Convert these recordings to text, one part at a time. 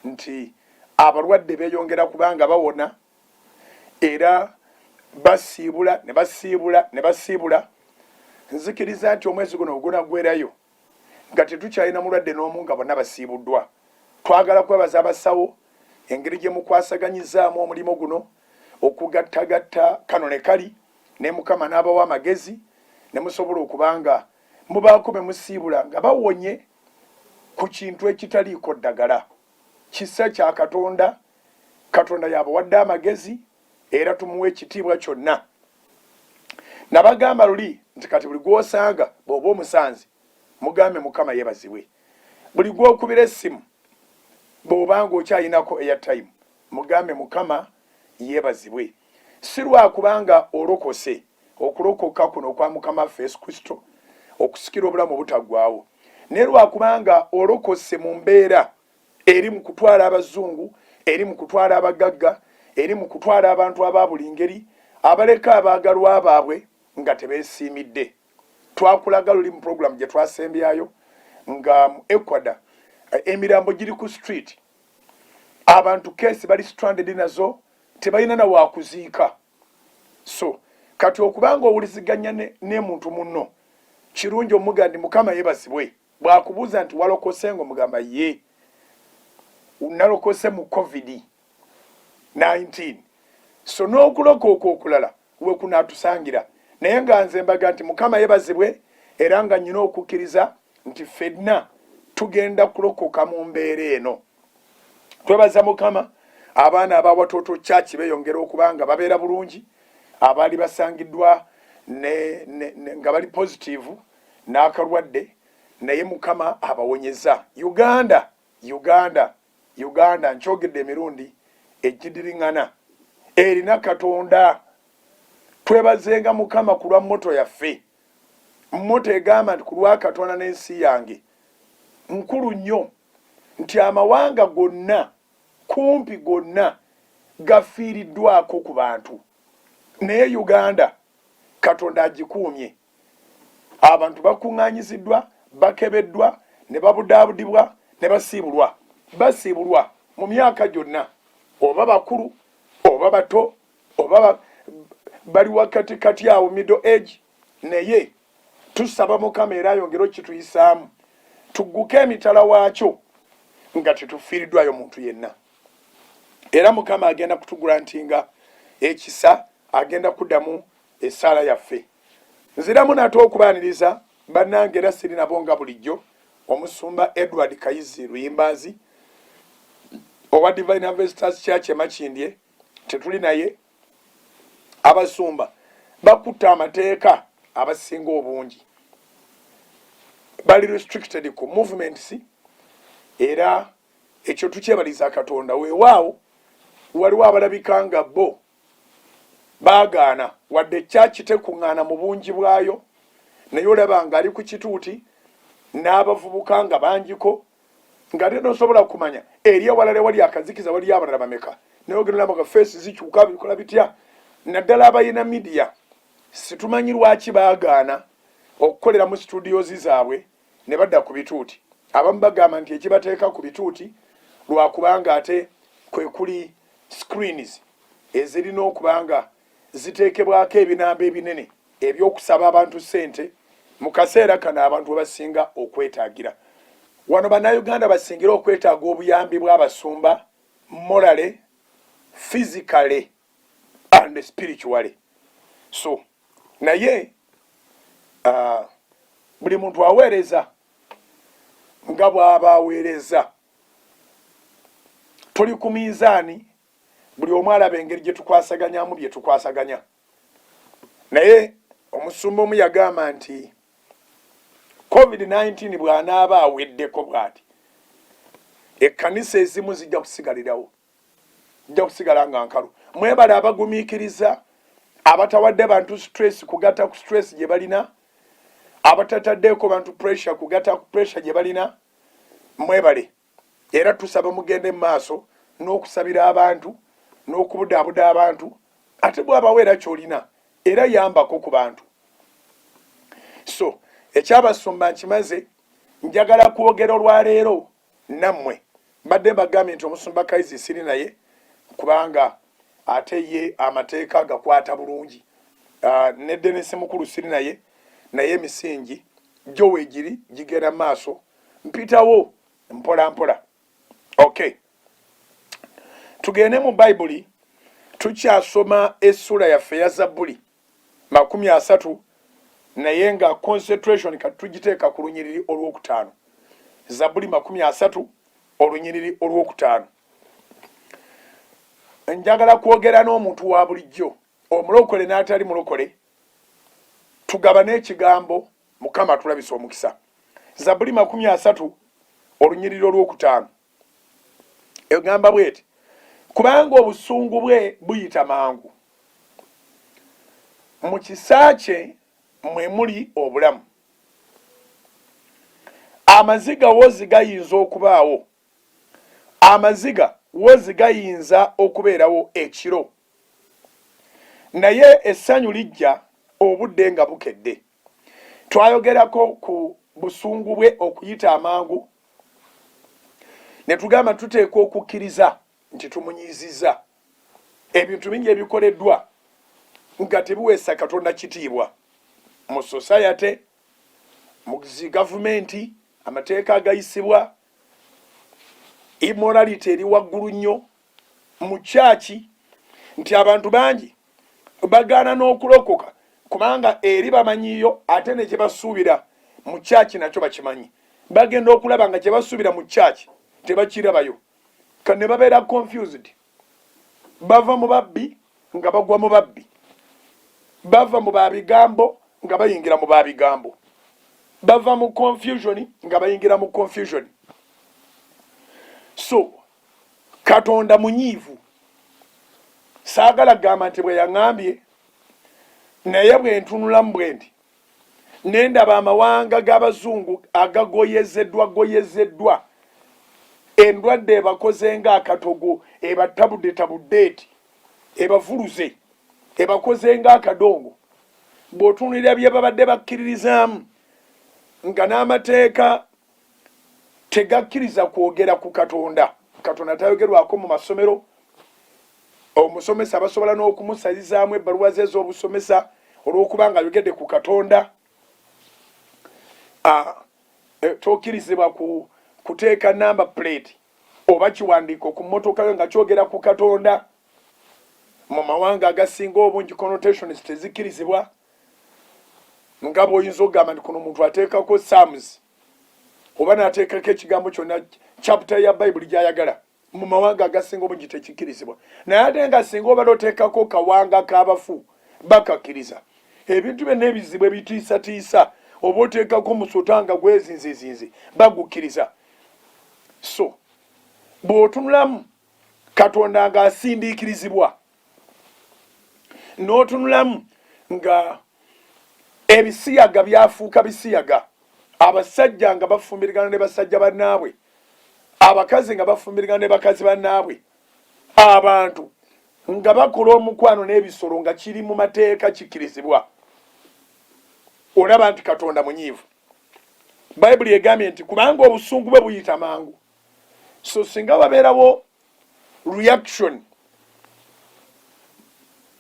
nti abalwadde beeyongera kubanga bawona era basiibula ne basiibula nzikiriza nti omwezi guno gunaggwerayo nga tetukyalina mulwadde n'omu nga bonna basiibuddwa. Twagala kwebaza abasawo engeri gye mukwasaganyizaamu omulimu guno okugattagatta kano ne kali ne Mukama n'abawa amagezi ne musobola okubanga mubaako be musiibula nga bawonye ku kintu ekitaliiko ddagala. Kisa kya Katonda, Katonda yabawadde amagezi era tumuwe ekitiibwa kyonna. Nabagamba luli nti kati buli gw'osanga bw'oba omusanzi mugambe Mukama yeebazibwe. Buli gw'okubira essimu bw'obanga okyayinako airtime mugambe Mukama yeebazibwe. Si lwakubanga olokose, okulokoka kuno kwa Mukama waffe Yesu Kristo okusikira obulamu obutaggwaawo, naye lwakubanga olokose mu mbeera eri mu kutwala abazungu, eri mu kutwala abagagga, eri mu kutwala abantu aba buli ngeri abaleka abaagalwa baabwe nga tebeesiimidde. Twakulaga luli mu program gye twasembyayo nga mu Ecuador emirambo giri ku street, abantu kesi bali stranded nazo tebalina na wakuziika. So kati okubanga owuliziganya ne muntu munno kirungi omugandi Mukama yeebazibwe. Bwakubuuza nti walokose ng'omugamba ye nalokose mu COVID-19. So n'okulokoka okulala we kunaatusangira, naye nga nze mbaga nti Mukama yeebazibwe era nga nnyina okukkiriza nti ffenna tugenda kulokoka mu mbeera eno. Twebaza Mukama abaana abawatoto church beeyongera okubanga babeera bulungi, abaali basangiddwa nga bali positive n'akalwadde, naye Mukama abawonyeza. Uganda nkyogedde emirundi egidiringana erina Katonda. Twebazenga Mukama ku lwa mmoto yaffe. Mmoto egamba nti ku lwa Katonda n'ensi yange nkulu nnyo, nti amawanga gonna kumpi gonna gafiiriddwako ku bantu, naye Uganda Katonda agikuumye. Abantu bakuŋŋaanyiziddwa, bakebeddwa, ne babudaabudibwa, ne basiibulwa mu myaka gyonna, oba bakulu oba bato oba bali wakati kati awo middle age. Naye tusaba Mukama era ayongere kituyisaamu tugguke emitala waakyo nga tetufiiriddwayo muntu yenna. Era Mukama agenda kutugulantinga ekisa, agenda kuddamu essaala yaffe. Nziramu nate okubaaniriza bannange era siri nabo nga bulijjo, omusumba Edward Kayizi Luyimbazi owa Divine Harvesters Church e Makindye. Tetuli naye, abasumba bakutta amateeka abasinga obungi, bali restricted ku movements, era ekyo tukyebaliza Katonda. Weewaawo waliwo abalabika nga bo baagaana wadde church tekuŋŋaana mu bungi bwayo, naye olaba nga ali ku kituuti n'abavubuka nga bangiko nga tenosobola kumanya eri ewalala wali akazikiza wali abalala bameka, naye ogenda nga feesi zikyuka bikola bitya. Naddala abayina media situmanyi lwaki baagaana okukolera mu studios zaabwe ne badda ku bituuti. Abamu bagamba nti ekibateeka ku bituuti lwakubanga ate kwe kuli screens ezirina okubanga ziteekebwako ebinamba ebinene ebyokusaba abantu ssente mu kaseera kano abantu we basinga okwetaagira. Wano bannayuganda basingira okwetaaga obuyambi bw'abasumba morally, physically and spiritually. So naye buli muntu aweereza nga bw'aba aweereza. Tuli ku miizaani, buli omu alaba engeri gye tukwasaganyamu bye tukwasaganya. Naye omusumba omu yagamba nti COVID-19 bw'anaaba aweddeko bw'ati, ekkanisa ezimu zijja kusigalirawo, zijja kusigala nga nkalu. Mwebale abagumiikiriza, abatawadde bantu stress kugatta ku stress gye balina, abatataddeeko bantu pressure kugatta ku pressure gye balina. Mwebale era tusaba mugende mu maaso n'okusabira abantu n'okubudaabuda abantu, ate bw'abaweera ky'olina era yambako ku bantu. So ekyabasumba nkimaze, njagala kwogera olwaleero nammwe badde bagambye nti omusumba Kaizi siri naye kubanga ate ye amateeka gakwata bulungi. Ne Dennis mukulu siri naye emisingi gyo weegiri gigenda maaso mpitawo mpola mpola. Okay, tugende mu Bayibuli tukyasoma essula yaffe ya Zabbuli 30 naye nga concentration katugiteeka ku lunyiriri olwokutaano. Zabbuli 30 olunyiriri olwokutaano. Njagala kwogera n'omuntu wa bulijjo omulokole n'atali mulokole tugaba n'ekigambo Mukama tulabisa omukisa. Zabbuli 30 olunyiriri olwokutaano egamba bweti kubanga obusungu bwe buyita mangu mu kisa kye mwe muli obulamu. Amaziga wozi gayinza okubaawo, amaziga wozi gayinza okubeerawo ekiro, naye essanyu lijja obudde nga bukedde. Twayogerako ku busungu bwe okuyita amangu ne tugamba tuteeka okukkiriza nti tumunyiiziza ebintu bingi ebikoleddwa nga tebiweesa Katonda kitiibwa mu society, mu gavumenti, amateeka agayisibwa, immorality eri waggulu nnyo mu kyaki, nti abantu bangi bagaana n'okulokoka kubanga eri bamanyiyo ate ne gye basuubira mu kyaki nakyo bakimanyi. Bagenda okulaba nga gye basuubira mu kyaki tebakirabayo ne babeera confused. Bava mu babbi nga bagwa mu babbi, bava mu babigambo nga bayingira mu babigambo, bava mu confusion nga bayingira mu confusion. So Katonda munyiivu, saagala gamba nti bwe yaŋŋambye naye bwe ntunulamu bwe nti nendaba amawanga g'abazungu agagoyezeddwa endwadde ebakoze ng'akatogo, ebatabudde eti, ebavuluze, ebakoze ng'akadongo. Bw'otunulira bye babadde bakkiririzaamu nga n'amateeka tegakkiriza kwogera ku Katonda. Katonda tayogerwako mu masomero. Omusomesa basobola n'okumusalizaamu ebbaluwa ze ez'obusomesa olw'okuba nga ayogedde ku Katonda. Tokkirizibwa kuteeka number plate oba kiwandiiko ku mmotoka yo nga kyogera ku Katonda. Mu mawanga agasinga obungi connotations tezikkirizibwa. Nga bw'oyinza okugamba nti kuno omuntu ateekako Psalms oba n'ateekako ekigambo kyonna chapter ya Bayibuli gy'ayagala. Mu mawanga agasinga obungi tekikkirizibwa. Naye ate nga singa obadde oteekako kawanga k'abafu bakakkiriza. Ebintu byonna ebizibu ebitiisatiisa oba oteekako musota nga gwezinzizinzi bagukkiriza. So bw'otunulamu Katonda ng'asindiikirizibwa, n'otunulamu nga ebisiyaga byafuuka bisiyaga, abasajja nga bafumbirigana ne basajja bannaabwe, abakazi nga bafumbirigana ne bakazi bannaabwe, abantu nga bakola omukwano n'ebisolo nga kiri mu mateeka kikkirizibwa, olaba nti Katonda munyiivu. Bayibuli egambye nti kubanga obusungu bwe buyita mangu. So singa babeerawo reaction,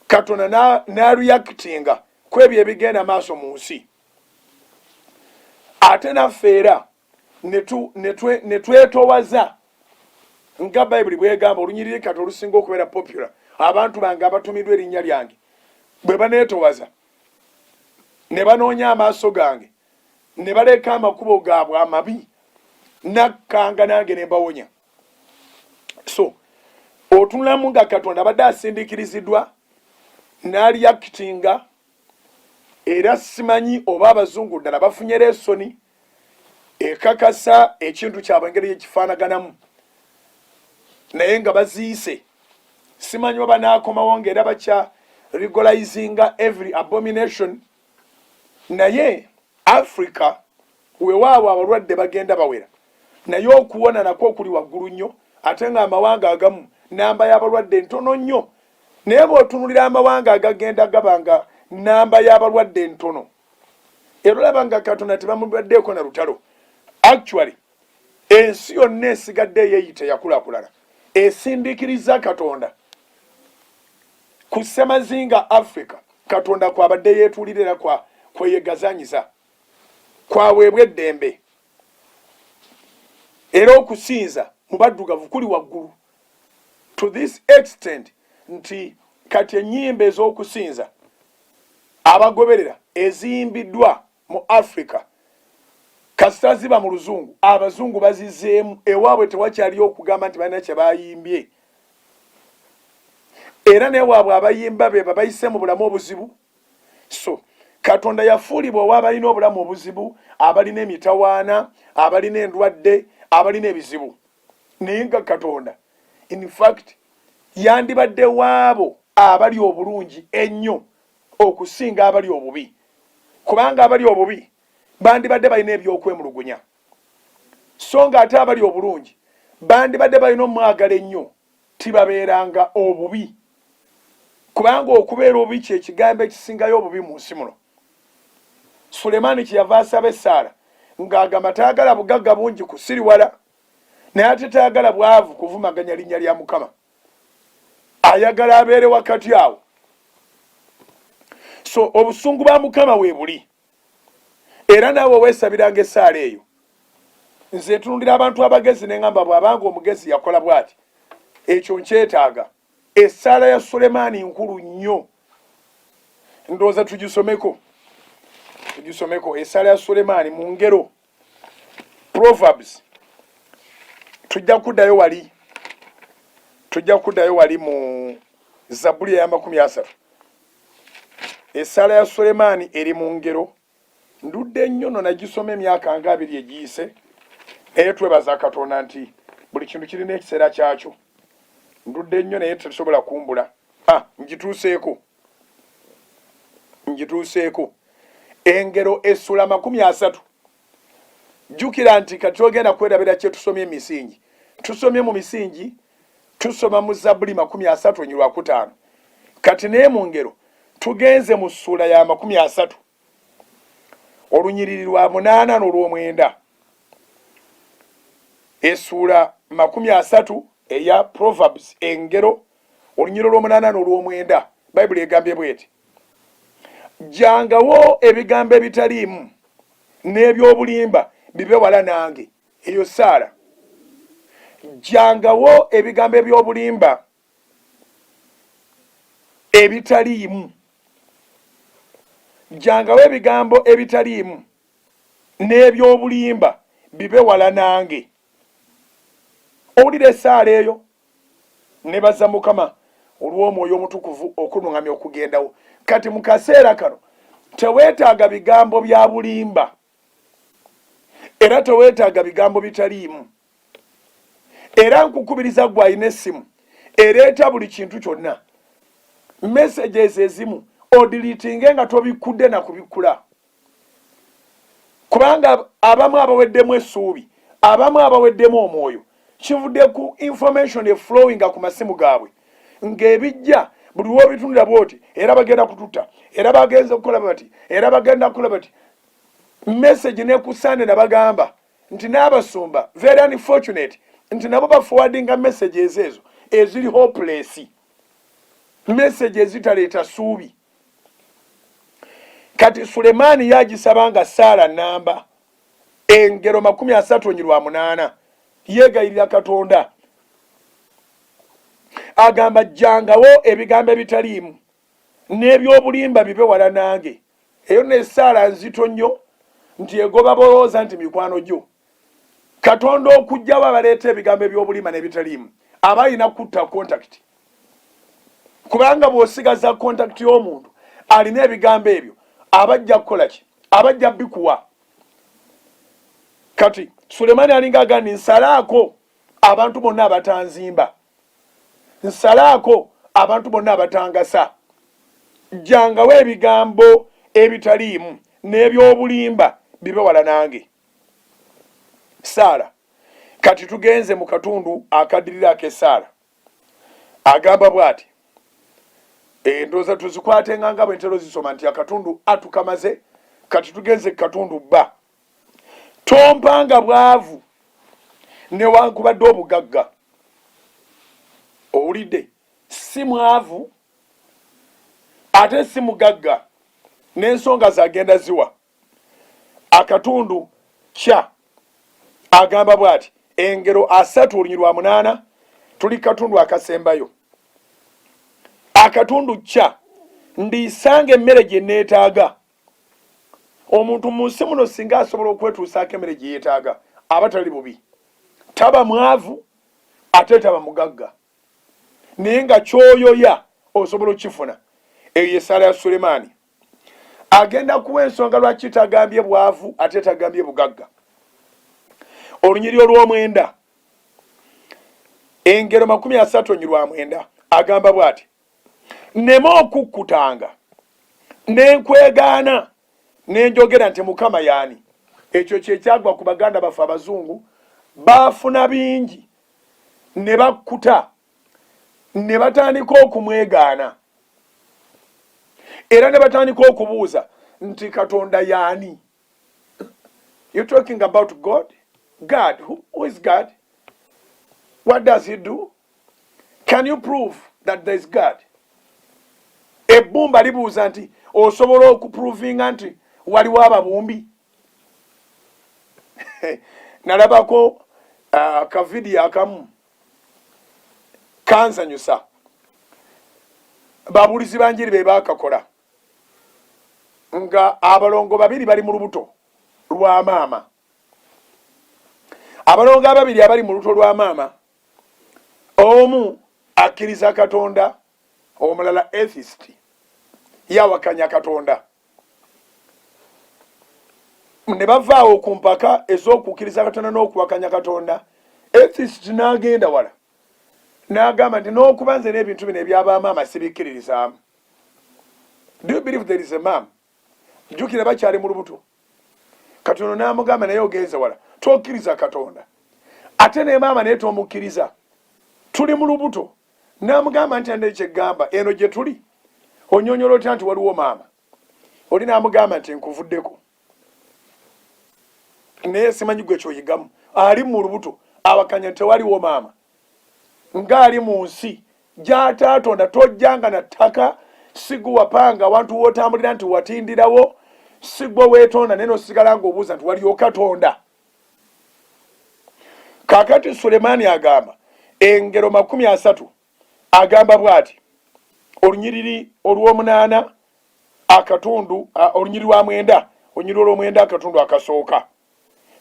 Katonda na reactinga ku ebyo ebigenda maaso mu nsi, ate naffe era ne twetowaza nga Bayibuli bwegamba, olunyiriri kati olusinga okubeera popular, abantu bange abatumiddwa erinnya lyange bwe baneetowaza ne banoonya amaaso gange ne baleka amakubo gaabwe amabi, nakkanga nange ne mbawonya. So otunulamu nga Katonda abadde asindikiriziddwa n'aliakitinga, era simanyi oba abazungu ddala bafunye lesoni ekakasa ekintu kyabwe engeri yekifaanaganamu, naye nga baziise. Simanyi oba naakomawo ng'era bakya regulazinga every abomination. Naye Africa weewaawo abalwadde bagenda bawera, naye okuwona nakwo okuli waggulu nnyo, ate nga amawanga agamu namba y'abalwadde ntono nnyo. Naye bw'otunulira amawanga agagenda gabanga namba y'abalwadde ntono, era olaba nga Katonda tebamulwaddeeko na lutalo. Actually ensi yonna esigadde yeeyita yakulakulana esindikiriza Katonda ku ssemazinga Africa. Katonda kwabadde yeetulirira kweyegazanyiza kwaweebwa eddembe era okusinza mu baddugavu kuli waggulu to this extent nti kati ennyimba ez'okusinza abagoberera eziyimbiddwa mu Africa kasita ziba mu luzungu abazungu bazizeemu ewaabwe tewakyaliyo okugamba nti balina kye bayimbye era newaabwe abayimba be babayise mu bulamu obuzibu. So Katonda yafuulibwa ow'abalina obulamu obuzibu, abalina emitawaana, abalina endwadde, abalina ebizibu. Naye nga Katonda in fact yandibadde waabo abali obulungi ennyo okusinga abali obubi, kubanga abali obubi bandibadde balina ebyokwemulugunya, so nga ate abali obulungi bandibadde balina omwagala ennyo tibabeeranga obubi, kubanga okubeera obubi kye kigambo ekisingayo obubi mu nsi muno. Sulemaani kyeyava asaba Saara ng'agamba taagala bugagga bungi kusiriwala, naye ate taagala bwavu kuvumaganya linnya lya Mukama, ayagala abeere wakati awo. So obusungu bwa Mukama we buli, era naawe weesabiranga essaala eyo. Nze tunulira abantu abagezi ne ngamba bw'abanga omugezi yakola bw'ati ekyo nkyetaaga. Essaala ya Sulemaani nkulu nnyo, ndowooza tugisomeko essaala ya Sulemaani mu ngero Proverbs. Tujja kuddayo wali mu Zabbuli ya 30. Essaala ya Sulemaani eri mu ngero, ndudde nnyo no nagisoma emyaka nga 2 egiyise, naye twebaza Katonda nti buli kintu kirina ekiseera kyakyo. Ndudde nnyo naye tetusobola kumbula. Njituuseeko engero essula 30. Jjukira nti kati ogenda kwerabira kye tusomye emisingi. Tusomye mu misingi, tusoma mu Zabbuli 30:5. Kati naye mu ngero tugenze mu ssula ya 30 olunyiriri lwa 8 n'olw'omwenda. Essula 30 eya Proverbs engero olunyiriri lw'omunaana n'olw'omwenda. Bayibuli egambye bw'eti: jangawo ebigambo ebitaliimu n'ebyobulimba bibe wala nange. Eyo Saara. Jangawo ebigambo ebyobulimba ebitaliimu, jangawo ebigambo ebitaliimu n'ebyobulimba bibe wala nange. Owulira essaala eyo? Nebaza Mukama olw'Omwoyo Omutukuvu okunuŋŋamya okugendawo. Kati mu kaseera kano teweetaaga bigambo bya bulimba era teweetaaga bigambo bitaliimu. Era nkukubiriza gwe alina essimu ereeta buli kintu kyonna. Messages ezimu odilitinge nga tobikudde na kubikkula, kubanga abamu abaweddemu essuubi, abamu abaweddemu omwoyo kivudde ku information eflowing ku masimu gaabwe ng'ebijja buli w'obitundira bw'oti era bagenda kututta era bagenze kukola bati era bagenda kukola bati. Message nekusaane nabagamba nti n'abasumba very unfortunate nti nabo baforwardinga messages ezo eziri hopeless, message ezitaleeta ssuubi. Kati Sulemaani yagisabanga Saara namba engero 30:8 yeegayirira Katonda agamba jangawo ebigambo ebitaliimu n'ebyobulimba bibe wala nange. Eyo ne Saara nzito nnyo nti egoba bolowooza nti mikwano gyo. Katonda okujjawo abaleeta ebigambo ebyobulimba n'ebitaliimu aba alina kutta contact, kubanga bw'osigaza contact y'omuntu alina ebigambo ebyo abajja kukola ki? Abajja bikuwa. Kati Sulemaani alinga agamba nsalaako abantu bonna abatanzimba, nsalaako abantu bonna abatangasa, jangawo ebigambo ebitaliimu n'ebyobulimba bibe wala nange. Saara. Kati tugenze mu katundu akaddirira ak'Essaala agamba bw'ati. Ndowooza tuzikwate nga bwe ntero zisoma nti akatundu atukamaze. Kati tugenze katundu bba. Tompanga bwavu newankubadde obugagga. Owulidde? Si mwavu ate si mugagga, n'ensonga zagenda ziwa. Akatundu kya agamba bw'ati, engero 3:8 tuli katundu akasembayo. Akatundu kya ndiisanga emmere gye neetaaga. Omuntu mu nsi muno singa asobola okwetuusaako emmere gye yeetaaga aba tali bubi. Taba mwavu ate taba mugagga, naye nga kyoyoya osobola okifuna. Eyo y'essaala ya Sulemaani. Agenda kuwa ensonga lwaki tagambye bwavu ate tagambye bugagga. Olunyiri olw'omwenda, engero 30:9 agamba bw'ati, nnema okukkutanga nenkwegaana nenjogera nti Mukama yaani. Ekyo kyekyagwa ku baganda baffe abazungu, baafuna bingi ne bakkuta ne batandika okumwegaana era ne batandika okubuuza nti Katonda yaani. You're talking about God? God? Who is God? What does he do? Can you prove that there is God? Ebbumba libuuza nti osobola okuprovinga nti waliwo ababumbi? Nalabako akavidiyo akamu kansanyusa. Babulizi banjiri be baakakola nga abalongo babiri bali mu lubuto lwa maama. Abalongo ababiri abali mu lubuto lwa maama, omu akkiriza Katonda, omulala atheist, yawakanya Katonda. Ne bavaawo ku mpaka ez'okukkiriza Katonda n'okuwakanya Katonda. Atheist n'agenda wala n'agamba nti n'okuba nze n'ebintu bino eby'abamaama sibikkiririzaamu. Do you believe there is a mom? Jjukira bakyali mu lubuto. Katonda n'amugamba naye ogenze wala tokkiriza Katonda. Ate ne maama naye tomukkiriza. Tuli mu lubuto. N'amugamba nti ande kyeggamba eno gye tuli onyonyola otya nti waliwo maama. Oli n'amugamba nti nkuvuddeko. Naye simanyi gwe kyoyigamu. Ali mu lubuto awakanya tewaliwo maama. Ng'ali mu nsi gy'ataatonda, tojjanga na ttaka, siguwapanga abantu w'otambulira nti watindirawo, sigwe weetonda naye n'osigala ng'obuuza nti waliwo Katonda. Kaakati Sulemaani agamba engero 30 agamba bw'ati, olunyiriri olw'omunaana akatundu olunyiriri lwa mwenda, olunyiriri olw'omwenda akatundu akasooka,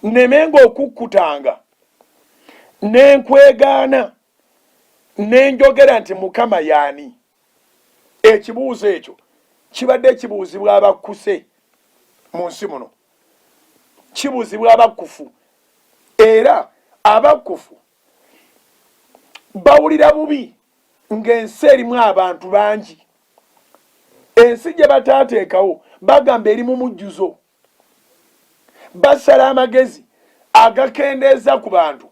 nnemenga okukkutanga nenkwegaana nenjogera nti Mukama yaani. Ekibuuzo ekyo kibadde kibuuzibwa abakkuse mu nsi muno, kibuuzibwa abakkufu, era abakkufu bawulira bubi ng'ensi erimu abantu bangi. Ensi gye bataateekawo bagamba eri mu mujjuzo, basala amagezi agakendeeza ku bantu,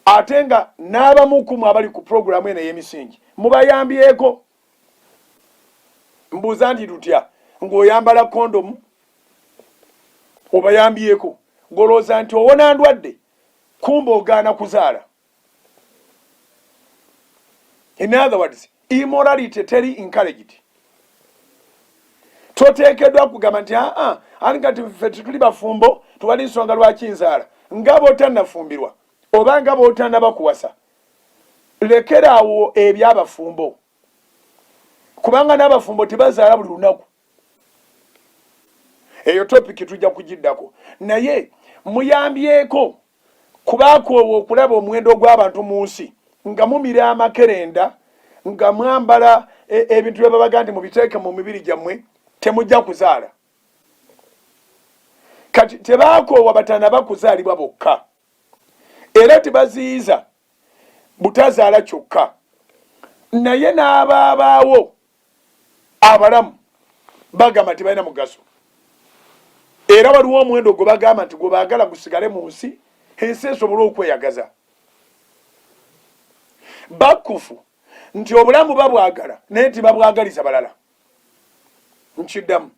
ate nga n'abamukumu abali ku puroguramu eno ey'emisingi mubayambyeko. Mbuuza nti tutya ng'oyambala kondomu obayambyeko, ng'olowooza nti owona ndwadde kumba ogaana kuzaala. In other words, immorality teri encouraged. Toteekeddwa kugamba nti ani kati ffe tuli bafumbo tewali nsonga lwaki nzaala, nga bw'otannafumbirwa oba nga bw'otannaba kuwasa. Lekeraawo eby'abafumbo, kubanga n'abafumbo tebazaala buli lunaku. Eyo topiki tujja kugiddako, naye muyambyeko kubakoowa okulaba omuwendo gw'abantu mu nsi nga mumira amakerenda, nga mwambala ebintu bye babaga nti mubiteeke mu mibiri gyammwe, temujja kuzaala. Kati tebakoowa batanaba kuzaalibwa bokka, era tebaziyiza butazaala kyokka, naye n'abaabaawo abalamu bagamba tebalina mugaso. Era waliwo omuwendo gwe bagamba nti gwe baagala gusigale mu nsi, ensi esobole okweyagaza. Bakkufu nti obulamu babwagala naye tibabwagaliza balala. Nkiddamu,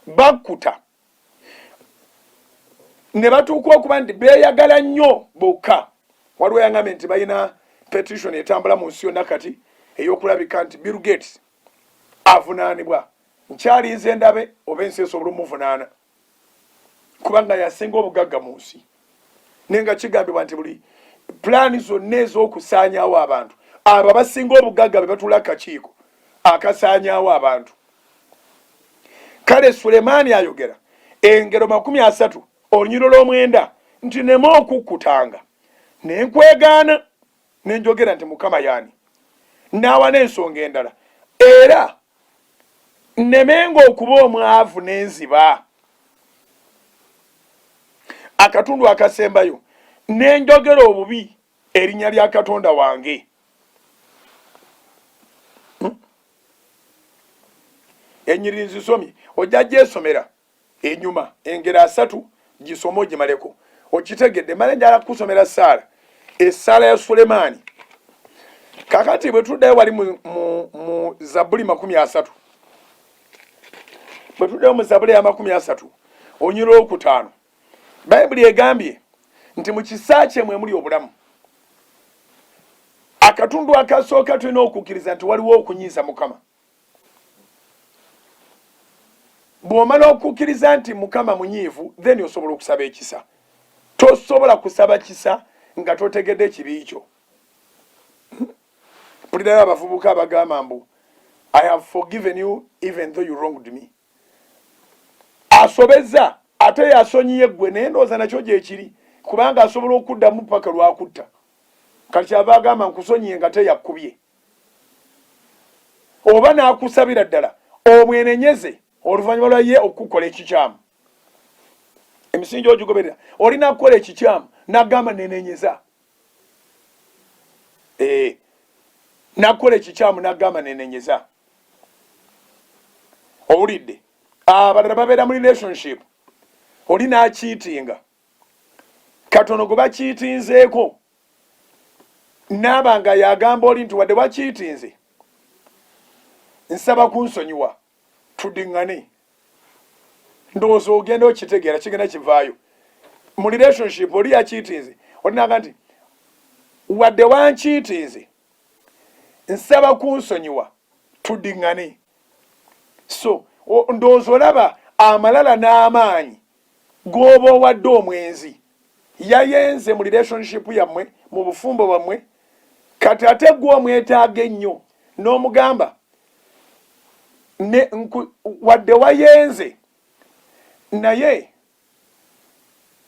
bakkuta ne batuuka okuba nti beeyagala nnyo bokka, waliwo yangambye nti balina petition etambula mu nsi yonna kati ey'okulabika nti Bill Gates avunaanibwa. Nkyalinze ndabe oba ensi esobola omuvunaana kubanga yasinga obugagga mu nsi. Naye nga kigambibwa nti buli pulaani zonna ez'okusaanyaawo abantu abo abasinga obugagga be batuula akakiiko akasaanyaawo abantu. Kale Sulemaani ayogera engero 30 olunyiro lw'omwenda nti neme okukkutanga ne nkwegaana ne njogera nti Mukama yaani naawa n'ensonga endala era nemenga okuba omwavu n'enziba. Akatundu akasembayo ne njogera obubi erinnya lya Katonda wange. Enyiriri nzisomye ojja gyesomera enyuma engero 3 gisomo gimaleko okitegedde male njala kusomera Saala Esaala ya Sulemaani. Kakati bwe tuddayo wali mu Zabuli 30 bwe tuddayo mu Zabuli ya 30 onyiro okutaano Bayibuli egambye nti mu kisa kye mwe muli obulamu. Akatundu akasooka tulina okukkiriza nti waliwo okunyiiza Mukama. Bw'omala okukkiriza nti Mukama munyiivu then osobola okusaba ekisa. Tosobola kusaba kisa nga totegedde ekibi kyo. Pulirayo abavubuka abagamba mbu I have forgiven you even though you wronged me. Asobeza ate yasonyiye gwe naye ndowooza nakyo gyekiri kubanga asobola okuddamu paka lwakutta. Kati kyava agamba nkusonyiye nga teyakubye. Oba n'akusabira ddala omwenenyeze oluvannyuma lwa ye okukola ekikyamu. Emisingi ogigoberera olina kukola ekikyamu n'agamba nenenyeza. Nakola ekikyamu n'agamba nenenyeza. Owulidde abalala babeera mu relationship oli n'akiitinga katono gwe bakiitinzeeko n'abanga yagamba oli nti wadde wakiitinze nsaba kunsonyiwa tudiŋŋane. Ndowooza ogenda okitegeera kigenda kivaayo. Mu relationship oli yakiitinze oli n'agamba nti wadde wankiitinze nsaba kunsonyiwa tudiŋŋane. So ndowooza olaba amalala n'amaanyi g'oba owadde omwenzi yayenze mu relationship yammwe mu bufumbo bwammwe kati ate gwe omwetaaga ennyo n'omugamba wadde wayenze naye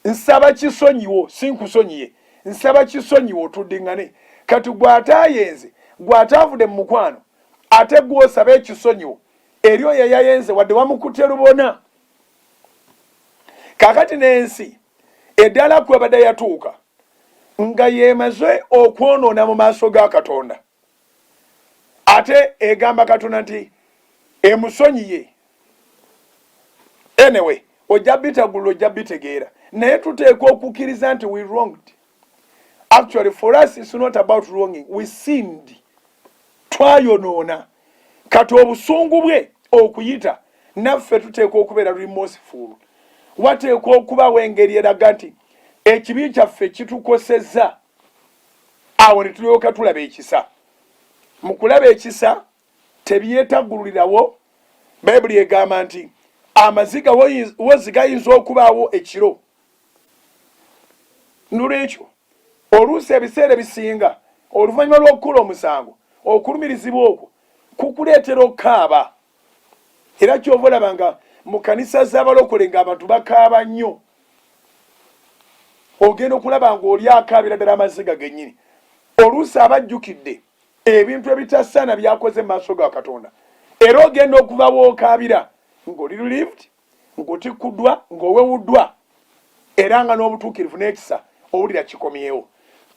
nsaba kisonyiwo sinkusonyiye nsaba kisonyiwo tudiŋŋane. Kati gw'ataayenze gw'ataavudde mu mukwano ate gw'osaba ekisonyiwo eri oyo yayenze wadde wamukutte lubona. Kakati n'ensi eddala kwebadde yatuuka nga yemaze okwonoona mu maaso ga Katonda ate egamba Katonda nti emusonyiye. Anyway ojja bitagulula ojja bitegeera naye tuteekwa okukkiriza nti we wronged. Actually for us it's not about wronging, we sinned. Twayonoona kati obusungu bwe okuyita naffe tuteekwa okubeera remorseful. Wateekwa okubaawo engeri eraga nti ekibi kyaffe kitukosezza awo ne tulyoka tulaba ekisa. Mu kulaba ekisa tebyetaggululirawo. Bayibuli egamba nti amaziga wozi gayinza okubaawo ekiro. Nolwekyo oluusi ebiseera ebisinga oluvannyuma lw'okukola omusango okulumirizibwa okwo kukuleetera okukaaba. Era kyova olaba nga mu kanisa z'abalokole ng'abantu bakaaba nnyo. Ogenda okulaba ng'oli akaabira ddala amaziga gennyini. Oluusi abajjukidde ebintu ebitasaana byakoze mu maaso ga Katonda. Era ogenda okuva w'okaabira ng'oli relieved, ng'otikkuddwa, ng'owewuddwa, era nga n'obutuukirivu n'ekisa owulira kikomyewo.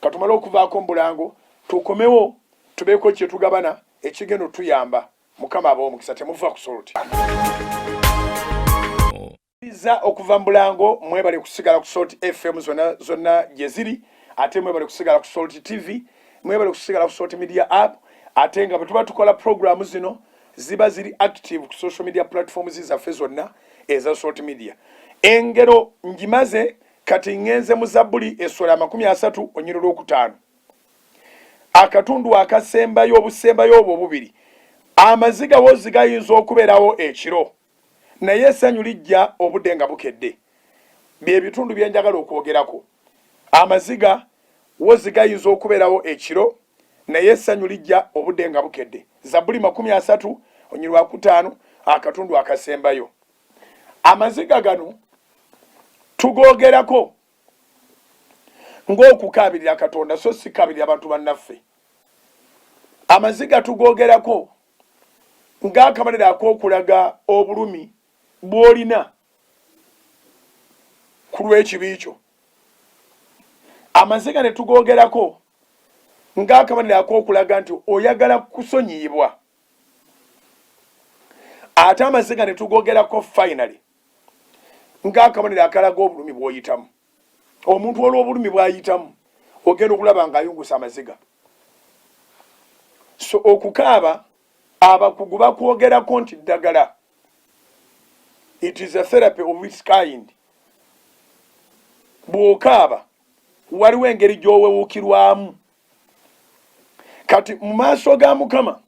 Katumale okuvaako mu bulango tukomewo tubeeko kye tugabana ekigenda tuyamba. Mukama abawo omukisa temuva ku Salt. Okuva mu bulango mwebale kusigala ku Salt FM zonna gye ziri ate mwebale kusigala ku Salt TV mwebale kusigala ku Salt Media app ate nga bwe tuba tukola programu zino ziba ziri active ku social media platforms zaffe zonna eza Salt Media. Engero ngimaze kati ngenze mu Zabbuli essula 30 onyiriro 5 akatundu akasembayo obusembayo obwo bubiri amaziga wozi gayinza okubeerawo ekiro naye essanyu lijja obudde nga bukedde bye bitundu bye njagala okwogerako amaziga wozi gayinza okubeerawo ekiro naye essanyu lijja obudde nga bukedde Zabbuli 30 onyiriro 5 akatundu akasembayo amaziga gano tugogerako ng'okukabirira Katonda so si kabirira abantu bannaffe amaziga tugogerako ng'akamalira ak'okulaga obulumi bw'olina ku lw'ekibi kyo amaziga ne tugogerako ng'akamalira ak'okulaga nti oyagala kusonyiyibwa ate amaziga ne tugogerako finally ng'akamalira akalaga obulumi bw'oyitamu omuntu olw'obulumi bw'ayitamu ogenda okulaba ng'ayungusa amaziga so okukaaba abakugu bakwogerako nti ddagala it is a therapy of its kind bw'okaaba waliwo engeri gy'owewuukirwamu kati mu maaso ga Mukama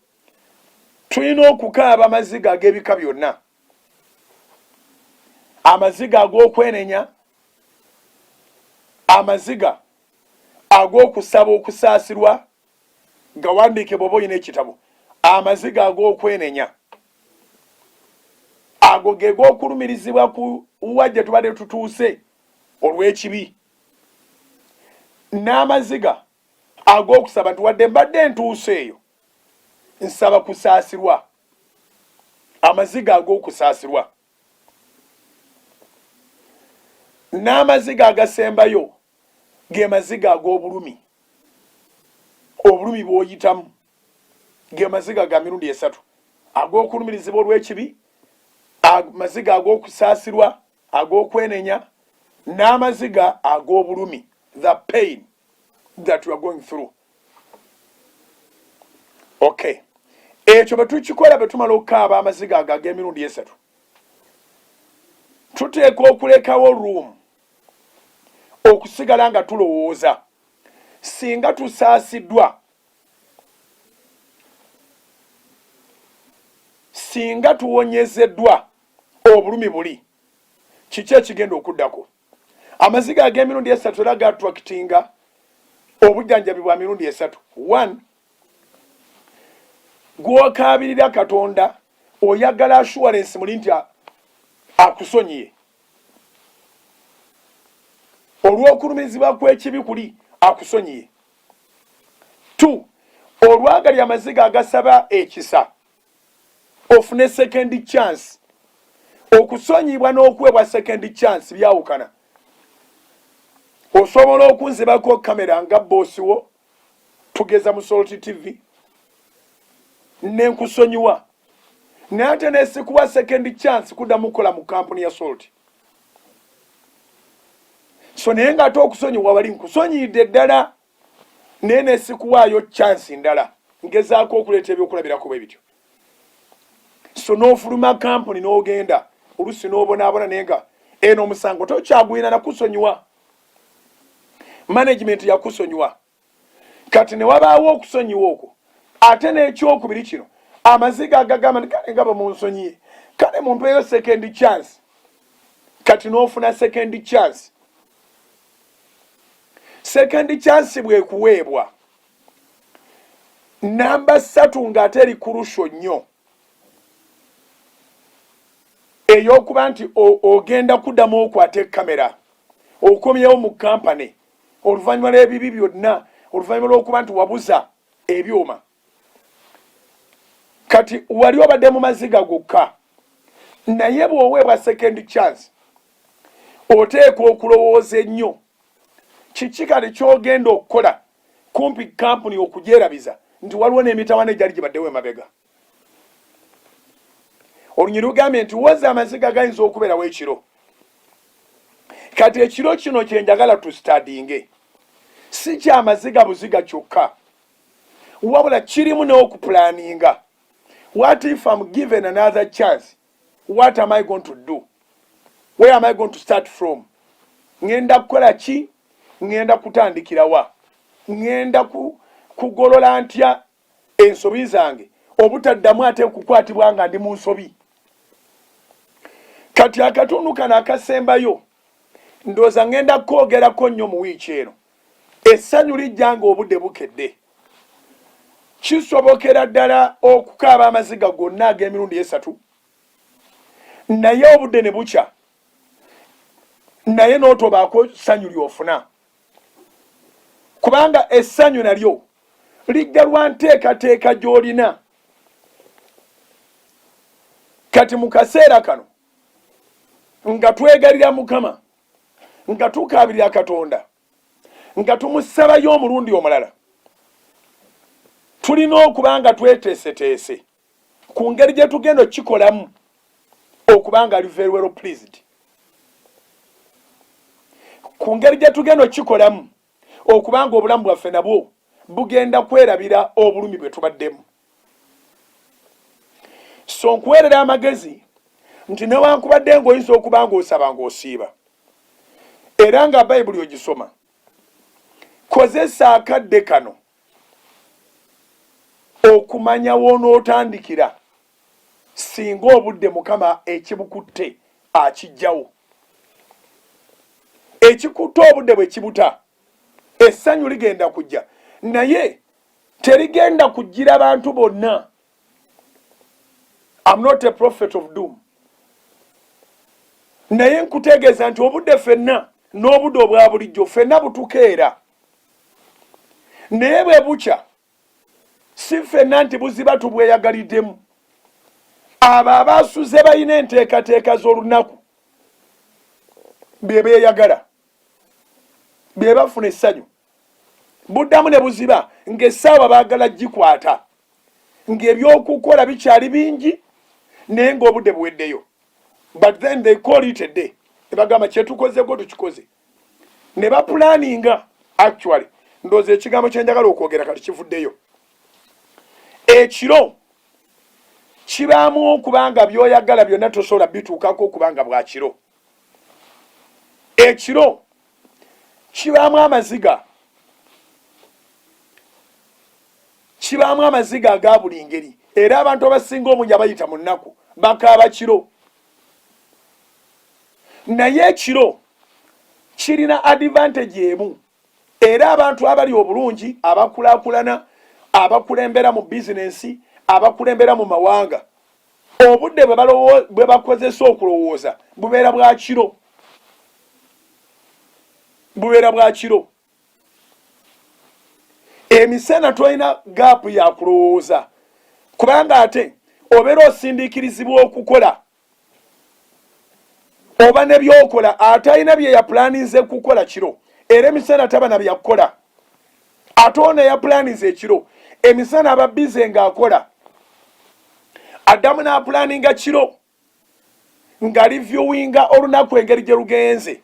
tulina okukaaba amaziga ag'ebika byonna amaziga ag'okwenenya amaziga ag'okusaba okusaasirwa gawandiike bw'oba olina ekitabo amaziga ag'okwenenya ago ge g'okulumirizibwa ku wajja tubadde tutuuse olw'ekibi n'amaziga ag'okusaba nti wadde mbadde ntuuse eyo nsaba kusaasirwa amaziga ag'okusaasirwa n'amaziga agasembayo ge maziga ag'obulumi obulumi bw'oyitamu ge maziga ga mirundi 3 ag'okulumirizibwa olw'ekibi amaziga ag'okusaasirwa ag'okwenenya n'amaziga ag'obulumi the pain that you are going through okay ekyo betukikola betumala okukaaba amaziga ago ag'emirundi 3 tuteeka okulekawo room okusigala nga tulowooza singa tusaasiddwa singa tuwonyezeddwa obulumi buli kiki ekigenda okuddako amaziga ag'emirundi 3 era gatwakitinga obujjanjabi bwa mirundi 3 1 gw'okaabirira Katonda oyagala assurance muli nti akusonyiye olw'okulumirizibwa kw'ekibi kuli akusonyiye 2 olwagalya amaziga agasaba ekisa ofune second chance okusonyibwa n'okuwebwa second chance byawukana osobola okunzibako kamera nga boosi wo tugeza mu Salt TV nenkusonyiwa nate nesikuwa second chance kuddamu kukola mu kampuni ya Salt so naye nga ate okusonyiwa wali nkusonyidde ddala naye nesikuwaayo chance ndala ngezaako okuleeta ebyokulabirako bwe bityo so n'ofuluma kampuni n'ogenda olusi n'obonaabona naye nga eno omusango tokyagwina nakusonyiwa management yakusonyiwa kati ne wabaawo okusonyiwa okwo ate n'ekyokubiri kino amaziga agagamba nti kale nga bamunsonyiye kale mumpeeyo second chance kati n'ofuna second chance second chance bwekuweebwa namba 3 ng'ate eri kurusho nnyo ey'okuba nti ogenda kuddamu okwata kamera okomyewo mu kampani oluvannyuma lw'ebibi byonna oluvannyuma lw'okuba nti wabuza ebyuma kati wali obadde mu maziga gokka naye bw'oweebwa second chance oteeka okulowooza ennyo kiki kale ky'ogenda okukola kumpi kampuni okugyerabiza nti waliwo n'emitawaana egyali gibaddewo emabega olunyiri lugambye nti woza amaziga gayinza okubeerawo ekiro kati ekiro kino kyenjagala tustadinge si kyamaziga buziga kyokka wabula kirimu n'okupulaninga what if I'm given another chance what am I going to do where am I going to start from ngenda kukola ki ngenda kutandikira wa ngenda kugolola ntya ensobi zange obutaddamu ate okukwatibwa nga ndi mu nsobi. Kati akatundu kano akasembayo ndooza ngenda kwogerako nnyo mu wiiki eno. Essanyu lijja ng'obudde bukedde. Kisobokera ddala okukaaba amaziga gonna ag'emirundi 3 naye obudde ne bukya naye n'otobaako ssanyu ly'ofuna, kubanga essanyu nalyo lijja lwa nteekateeka gy'olina. Kati mu kaseera kano nga twegalira Mukama, nga tukaabirira Katonda, nga tumusabayo omulundi omulala, tulina okuba nga tweteeseteese ku ngeri gye tugenda okikolamu okuba nga ali very well pleased, ku ngeri gye tugenda okikolamu okuba nga obulamu bwaffe nabwo bugenda kwerabira obulumi bwe tubaddemu. So nkuweerera amagezi nti newankubadde ng'oyinza okuba ng'osaba ng'osiiba era nga Bayibuli ogisoma, kozesa akadde kano okumanya w'onootandikira singa obudde Mukama ekibukutte akijjawo. Ekikutte obudde bwe kibuta, essanyu ligenda kujja, naye terigenda kujjira abantu bonna. I'm not a prophet of doom. Naye nkutegeeza nti obudde ffenna n'obudde obwa bulijjo ffenna butukeera. Naye bwe bukya si ffenna nti buziba tubweyagaliddemu. Abo abaasuze balina enteekateeka z'olunaku bye beeyagala, bye bafuna essanyu, buddamu ne buziba ng'essaawa baagala gikwata, ng'ebyokukola bikyali bingi naye ng'obudde buweddeyo. But then they call it a day. Ne bagamba kyetukoze gwe tukikoze. Ne bapulaninga actually. Ndooza ekigambo kye njagala okwogera kati kivuddeyo. Ekiro kibaamu okubanga by'oyagala byonna tosobola bituukako okubanga bwa kiro. Ekiro kibaamu amaziga. Kibaamu amaziga aga buli ngeri. Era abantu abasinga omungi abayita mu nnaku bakaaba kiro. Naye ekiro kirina advantage emu. Era abantu abali obulungi, abakulaakulana, abakulembera mu bizinensi, abakulembera mu mawanga, obudde bwe bakozesa okulowooza bubeera bwa kiro. Bubeera bwa kiro. Emisana tolina gaapu ya kulowooza, kubanga ate obeera osindiikirizibwa okukola oba ne by'okola ate alina bye yapulaninze kukola kiro, era emisana taba na byakukola. Ate ono yapulaninze ekiro, emisana aba bize ng'akola. Addamu n'apulaninga kiro nga reviewinga olunaku engeri gye lugenze,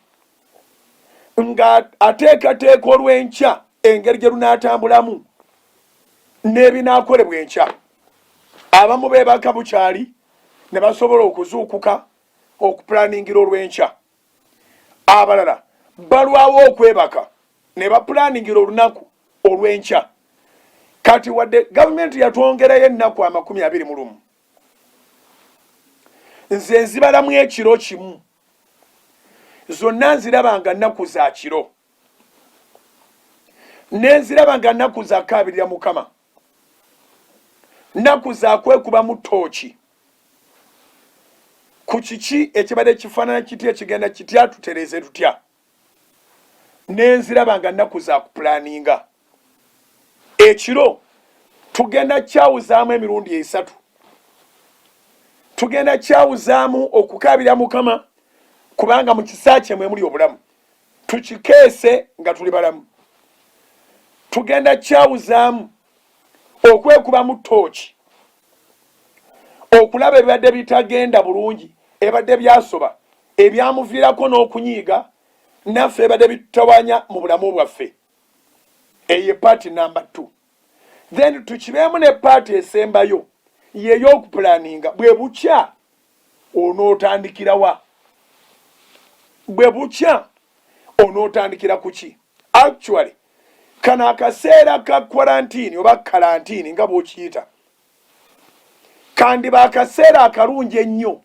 nga ateekateeka olw'enkya engeri gye lunaatambulamu n'ebinaakolebwa enkya. Abamu beebaka bukyali ne basobola okuzuukuka okupulaningira olw'enkya. Abalala balwawo okwebaka ne bapulaningira olunaku olw'enkya. Kati wadde gavumenti yatwongerayo ennaku 21, nze nzibalamu ekiro kimu, zonna nziraba nga nnaku za kiro, nenziraba nga nnaku za kaabirira Mukama, nnaku za kwekubamu ttooki ku kiki ekibadde kifaanana kitya ekigenda kitya tutereeze tutya. Nenziraba nga nnaku za kupulaninga. Ekiro tugenda kyawuzaamu emirundi 3. Tugenda kyawuzaamu okukaabira Mukama, kubanga mu kisa kye mwe muli obulamu. Tukikeese nga tuli balamu. Tugenda kyawuzaamu okwekubamu ttooki, okulaba ebibadde bitagenda bulungi, ebadde byasoba, ebyamuviirako n'okunyiiga, naffe ebadde bitutawanya mu bulamu bwaffe. Eyo paati number 2. Then tukibeemu ne paati esembayo y'ey'okupulaninga. Bwe bukya onootandikira wa? Bwe bukya onootandikira ku ki? Actually kana akaseera ka quarantine oba karantini nga bw'okiyita kandi baakaseera akalungi ennyo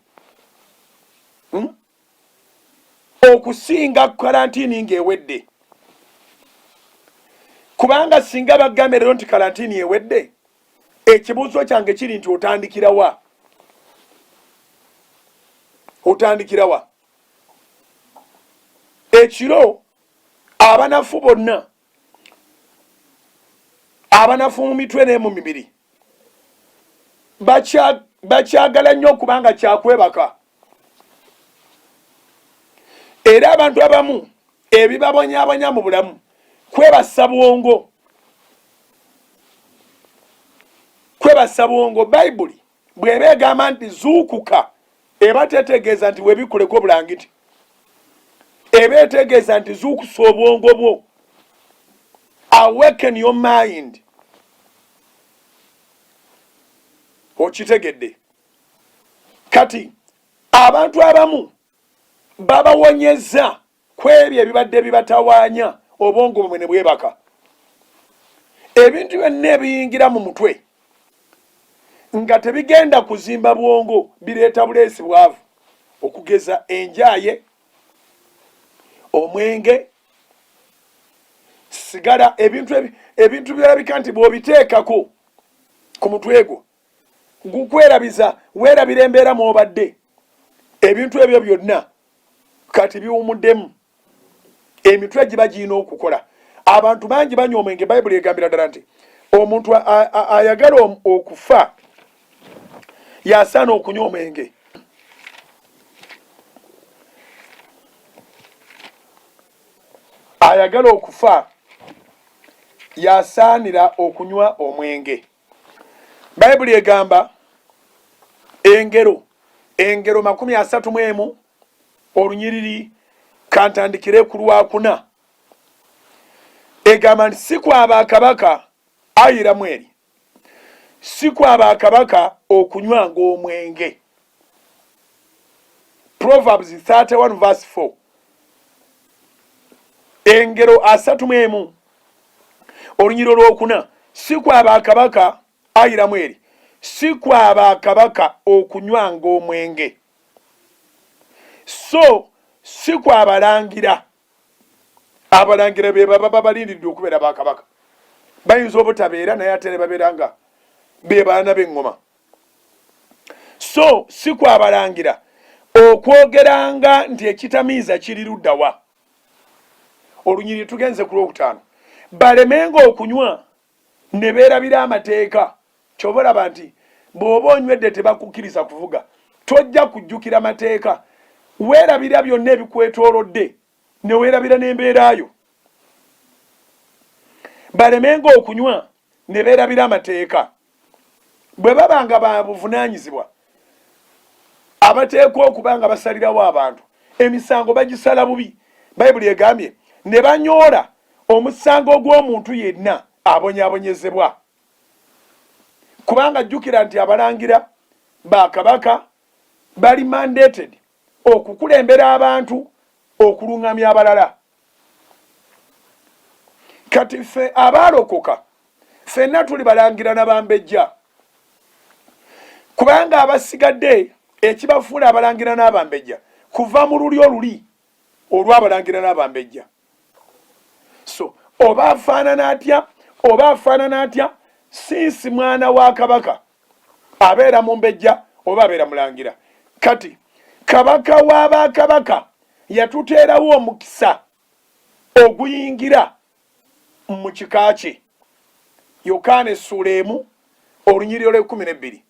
okusinga karantini ng'ewedde. Kubanga singa bagambe leero nti karantini ewedde, ekibuuzo kyange kiri nti otandikira wa? Otandikira wa? Ekiro abanafu bonna, abanafu mu mitwe n'emu mibiri bakyagala nnyo okubanga kyakwebaka. Era abantu abamu ebibabonyabonya mu bulamu kwebasa bwongo. Kwebasa bwongo. Bayibuli bw'eba egamba nti zuukuka eba tetegeeza nti webikoleko bulangiti. Eba etegeeza nti zuukusa obwongo bwo. Awaken your mind. Okitegedde. Kati abantu abamu babawonyeza kwebyo ebibadde bibatawaanya obwongo bwe ne bwebaka. Ebintu byonna ebiyingira mu mutwe nga tebigenda kuzimba bwongo bireeta buleesi bwavu, okugeza enjaaye, omwenge, sigala, ebintu byolabika nti bw'obiteekako ku mutwe gwo gukwerabiza, weerabira embeera mw'obadde. Ebintu ebyo byonna kati biwumuddemu, emitwe giba girina okukola. Abantu bangi banywa omwenge. Bayibuli egambira ddala nti omuntu ayagala okufa yasaana okunywa omwenge. Ayagala okufa yasaanira okunywa omwenge. Bayibuli egamba engero 31 olunyiriri kantandikire ku Lwakuna. Egamba nti si kwaba akabaka ayiramu eri, si kwaba akabaka okunywa ng'omwenge. Proverbs 31 verse 4. Engero 31 olunyiriri olwokuna. Si kwaba akabaka ayiramu eri, si kwaba akabaka okunywa ng'omwenge. So si kwabalangira. Abalangira be baba balindiridde okubeera bakabaka. Bayinza obutabeera naye ate ne babeera nga be baana b'eŋŋoma. So si kwabalangira okwogeranga nti ekitamiiza kiri ludda wa. Olunyiriri tugenze ku Lwokutaano. Balemenga okunywa ne beerabira amateeka. Ky'oba olaba nti bw'oba onywedde tebakukkiriza kuvuga, tojja kujjukira mateeka. Weerabira byonna ebikwetoolodde ne weerabira n'embeerayo. Balemenga okunywa ne beerabira amateeka. Bwe babanga ba buvunaanyizibwa abateekwa okuba nga basalirawo abantu emisango bagisala bubi. Bayibuli egambye ne banyoola omusango gw'omuntu yenna abonyaabonyezebwa. Kubanga jjukira nti abalangira bakabaka bali mandated okukulembera abantu okuluŋŋamya abalala. Kati ffe abaalokoka ffenna tuli balangira n'abambejja. Kubanga abasigadde ekibafuula abalangira n'abambejja kuva mu luli oluli olw'abalangira n'abambejja. So oba afaanana atya sinsi mwana wa kabaka abeera mu mbejja oba abeera mulangira. Kati kabaka w'abakabaka yatuteerawo omukisa oguyingira mu kika kye. Yokaana essuula 1 olunyiriri olw'12.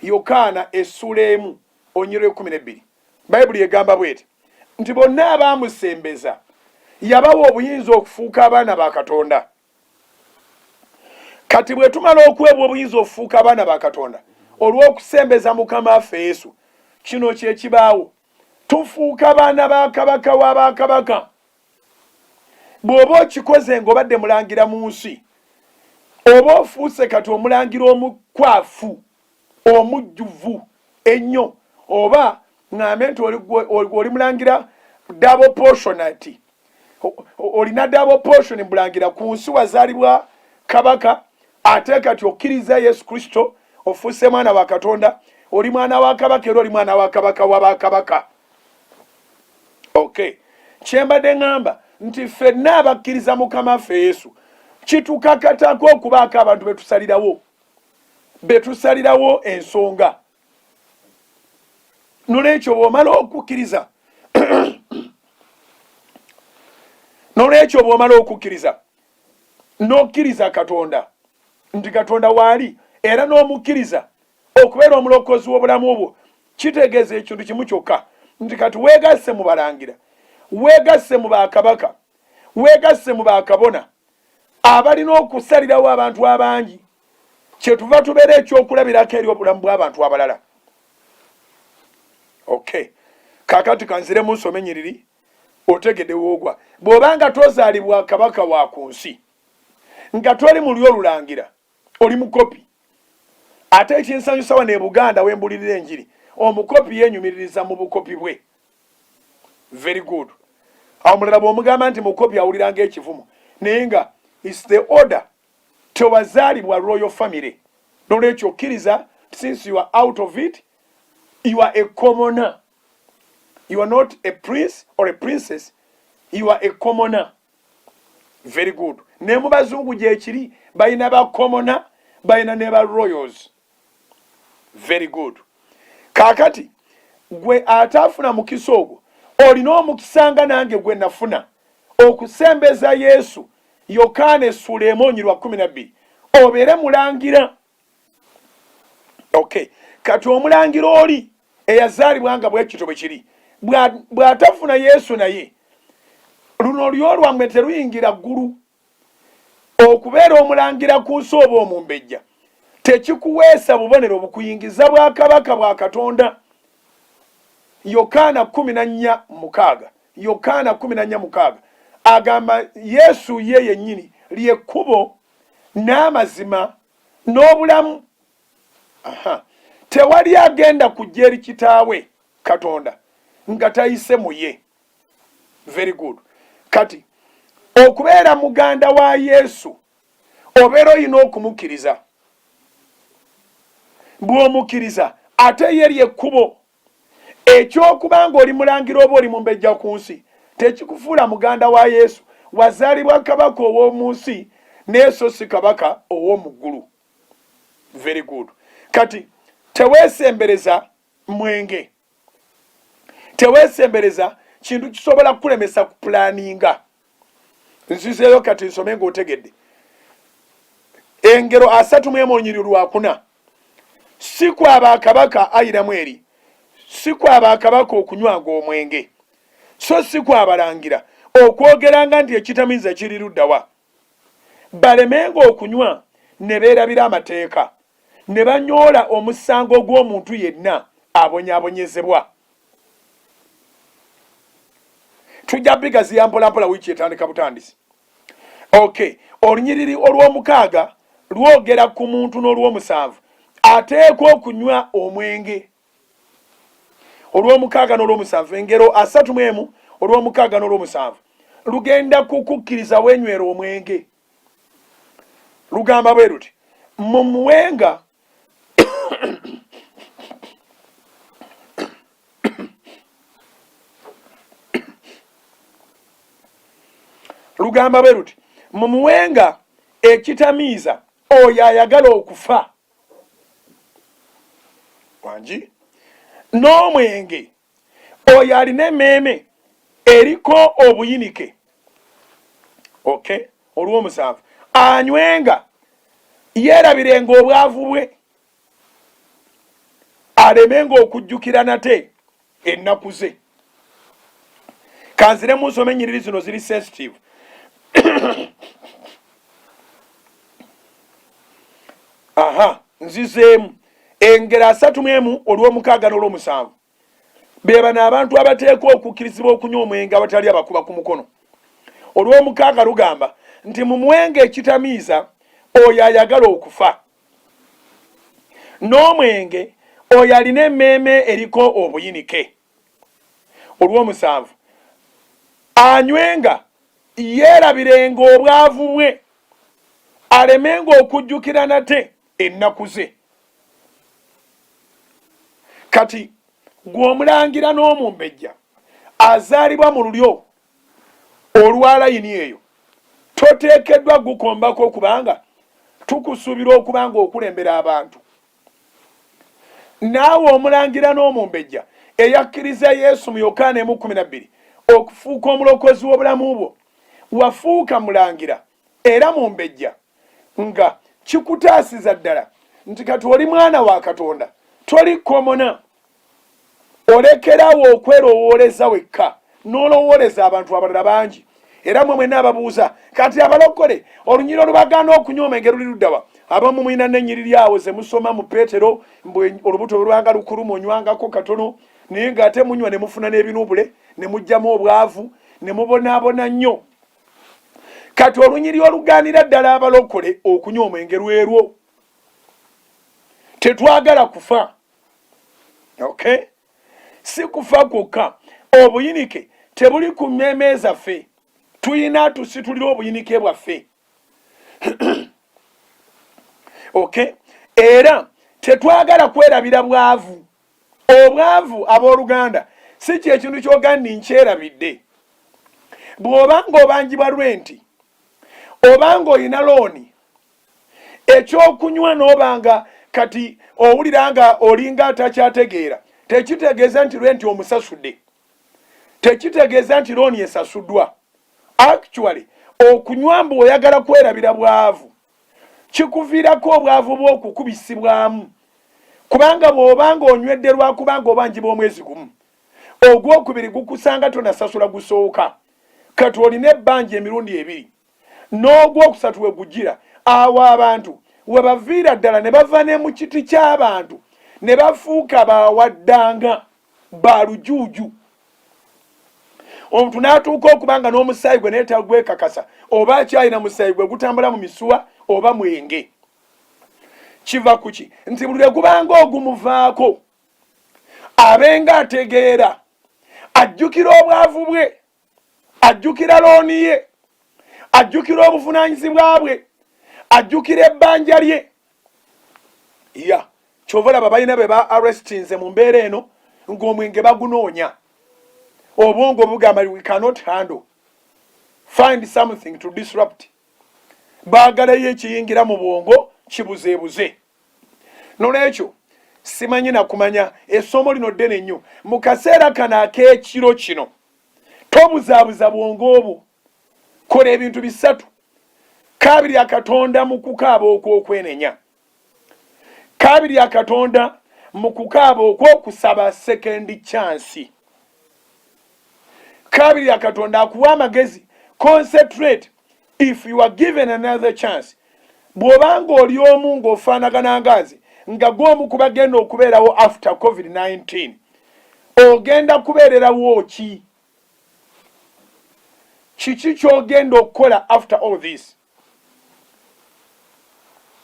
Yokaana essuula 1 olunyiriri olw'12. Bayibuli egamba bw'eti nti bonna abaamusembeza yabawa obuyinza okufuuka abaana ba Katonda. Kati bwe tumala okuweebwa obuyinza okufuuka abaana ba Katonda olw'okusembeza Mukama waffe Yesu, kino kye kibaawo. Tufuuka baana ba kabaka w'abakabaka. Bw'oba okikoze ng'obadde mulangira mu nsi, oba ofuuse kati omulangira omukwafu, omujjuvu ennyo, oba ng'ambe nti oli mulangira double portionate, olina double portion bulangira ku nsi wazaalibwa kabaka ate kati okkiriza Yesu Kristo ofuuse mwana wa Katonda oli mwana wa kabaka era oli mwana wa kabaka wa bakabaka. Okay, kyembadde ngamba nti ffenna abakkiriza Mukama waffe Yesu kitukakatako okubaako abantu betusalirawo ensonga. Nolwekyo bw'omala okukkiriza n'okkiriza Katonda nti Katonda waali era n'omukkiriza okubeera omulokozi w'obulamu bwo, kitegeeza ekintu kimu kyokka nti kati weegasse mu balangira, weegasse mu bakabaka, weegasse mu bakabona abalina okusalirawo abantu abangi, kyetuva tubeera ekyokulabirako eri obulamu bw'abantu abalala. Okay, kakati kanziremu nsome ennyiriri otegedde woogwa. Bw'obanga tozaalibwa kabaka wa ku nsi nga toli muli olulangira, oli mukopi. Ate ekinsanyusa wano e Buganda wembulirira enjiri, omukopi yeenyumiririza mu bukopi bwe. Very good. Awo mulala bw'omugamba nti mukopi awuliranga ekivumu, naye nga it's the order tewazaalibwa royal family. Nolwekyo okkiriza, since you are out of it, you are a commoner. You are not a prince or a princess, you are a commoner. Very good. Ne mu bazungu gyekiri balina ba commoner, balina ne ba royals. Very good. Kakati gwe atafuna mukisa ogwo olina omukisa nga nange gwe nafuna okusembeza Yesu. Yokaana Sulemo 12 obeere mulangira. Okay, kati omulangira oli eyazaalibwa nga bwekito bwe kiri bw'atafuna Yesu naye luno lyo lwammwe teruyingira ggulu. Okubeera omulangira ku nsi oba omumbejja tekikuweesa bubonero bukuyingiza bwakabaka bwa Katonda. Yokaana 14:6. Yokaana 14:6 agamba Yesu ye yennyini ly'ekkubo n'amazima n'obulamu. Tewali agenda kujja eri kitaawe Katonda nga tayise mu ye. Very good. Kati okubeera muganda wa Yesu obeera olina okumukkiriza. Bw'omukkiriza ate ye ly'ekkubo. Ekyokubanga oli mulangira oba oli mumbejja ku nsi tekikufuula muganda wa Yesu. Wazaalibwa kabaka ow'omu nsi naye so si kabaka ow'omu ggulu. Very good. Kati teweesembereza mwenge, teweesembereza kintu kisobola kukulemesa ku pulaninga. Nzizeeyo kati nsome ng'otegedde. Engero 3:4. Si kwaba kabaka ayiramu eri, si kwaba kabaka okunywanga omwenge, so si kwabalangira okwogeranga nti ekitamiiza kiri luddawa. Balemenga okunywa ne beerabira amateeka, ne banyoola omusango gw'omuntu yenna abonyaabonyezebwa. Tujja bigaziya mpolampola wiiki etandika butandisi. Okay, olunyiriri olw'omukaaga lwogera ku muntu n'olw'omusanvu ateekwa okunywa omwenge. Olw'omukaaga n'olw'omusanvu, engero 3:1 olw'omukaaga n'olw'omusanvu lugenda kukukkiriza weenywera omwenge. Lugamba bwe luti mumuwenga lugamba bwe luti mumuwenga ekitamiiza oyo ayagala okufa wangi, n'omwenge oyo alina emmeeme eriko obuyinike. Okay, olw'omusanvu anywenga yeerabirenga obwavu bwe, alemenga okujjukira nate ennaku ze. Kanziremu nsome ennyiriri zino ziri sensitive. Nzizeemu engero 3:1 olw'omukaaga n'olw'omusanvu be bano abantu abateekwa okukkirizibwa okunywa omwenge abatali abakuba ku mukono. Olw'omukaaga lugamba nti mu mwenge ekitamiiza oyo ayagala okufa, n'omwenge oyo alina emmeeme eriko obuyinike. Olw'omusanvu anywenga yeerabirenga obwavu bwe alemenga okujjukira nate ennaku ze. Kati gw'omulangira n'omumbejja azaalibwa mu lulyo olwa layini eyo toteekeddwa gukombako okubanga tukusuubira okubanga okulembera abantu. Naawe omulangira n'omumbejja eyakkiriza Yesu mu Yokaana 1:12 okufuuka omulokozi w'obulamu bwo, wafuuka mulangira era mumbejja nga kikutaasiza ddala nti kati oli mwana wa Katonda, toli komona. Olekerawo okwerowooleza wekka n'olowooleza abantu abalala bangi. Era mwe mwenna ababuuza kati abalokole olunyiriro lubagaana okunyooma engeri luli luddawa? Abamu mwina n'ennyiriri awo ze musoma mu Peetero mbu olubuto olwanga lukulu munywangako katono naye ng'ate munywa ne mufuna n'ebinuubule ne mugjamu obwavu ne mubonaabona nnyo. Kati olunyiriri olugaanira ddala abalokole okunywa omwenge lwerwo. Tetwagala kufa. Okay? Si kufa kwokka, obuyinike tebuli ku mmeeme zaffe. Tuyina tusitulira obuyinike bwaffe. Okay? Era tetwagala kwerabira bwavu. Obwavu abooluganda si kyekintu ky'ogandi nkyerabidde. Bw'obanga obanjibwa rwenti obanga oyina looni, ekyokunywa n'obanga kati owulira nga olinga atakyategeera, tekitegeeza nti rwenti omusasudde, tekitegeeza nti looni esasuddwa. Actually okunywa mbu oyagala kwerabira bwavu kikuviirako obwavu bw'okukubisibwamu, kubanga bw'obanga onywedde lwakubanga obanjibwa omwezi gumu, ogwokubiri gukusanga tonasasula gusooka, kati olina ebbanja emirundi ebiri, n'ogwokusatu we gujjira. Awo abantu we baviira ddala ne bava ne mu kiti ky'abantu ne bafuuka bawaddanga balujuuju. Omuntu n'atuuka okubanga n'omusaayi gwe naye tagwekakasa oba akyalina musaayi gwe gutambula mu misuwa oba mwenge. Kiva kuki? Nti buli lwe gubanga ogumuvaako abenga ategeera, ajjukira obwavu bwe, ajjukira looni ye, ajjukira obuvunaanyizibwa bwe, ajjukira ebbanja lye. Ya kyova olaba balina be ba arrestinze mu mbeera eno ng'omwenge bagunoonya. Obwongo bugamba we cannot handle, find something to disrupt. Baagalayo ekiyingira mu bwongo kibuzeebuze. Nolwekyo simanyi na kumanya essomo lino ddene nnyo. Mu kaseera kano ak'ekiro kino tobuzaabuza bwongo obwo, kola ebintu bisatu. Kaabirya Katonda mu kukaaba okw'okwenenya, kaabirya Katonda mu kukaaba okw'okusaba second chance, kaabirya Katonda akuwa amagezi. Concentrate if you are given another chance. Bw'obanga oli omu ng'ofaanagana ngazi nga gw'omu ku bagenda okubeerawo after COVID-19, ogenda kubeererawo ki? Kiki ky'ogenda okukola after all this?